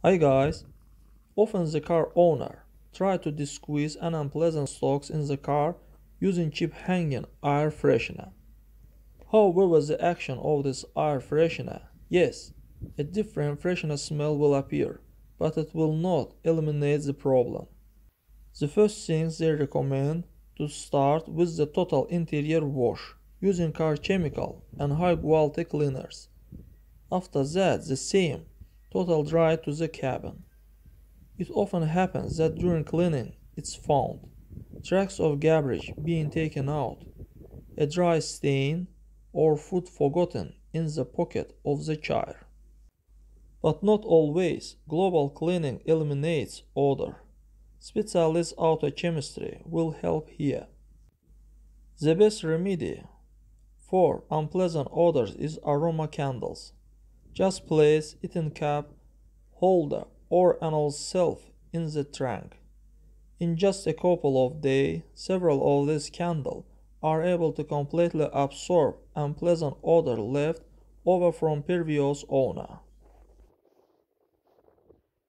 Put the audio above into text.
Hi guys, often the car owner try to squeeze an unpleasant stocks in the car using cheap hanging air freshener. However, the action of this air freshener, yes, a different freshener smell will appear, but it will not eliminate the problem. The first thing they recommend to start with the total interior wash using car chemical and high quality cleaners. After that, the same total dry to the cabin. It often happens that during cleaning it's found tracks of garbage being taken out, a dry stain, or food forgotten in the pocket of the chair. But not always global cleaning eliminates odor. Specialist auto chemistry will help here. The best remedy for unpleasant odors is aroma candles. Just place it in cap, holder, or an old shelf in the trunk. In just a couple of days, several of these candles are able to completely absorb unpleasant odor left over from previous owner.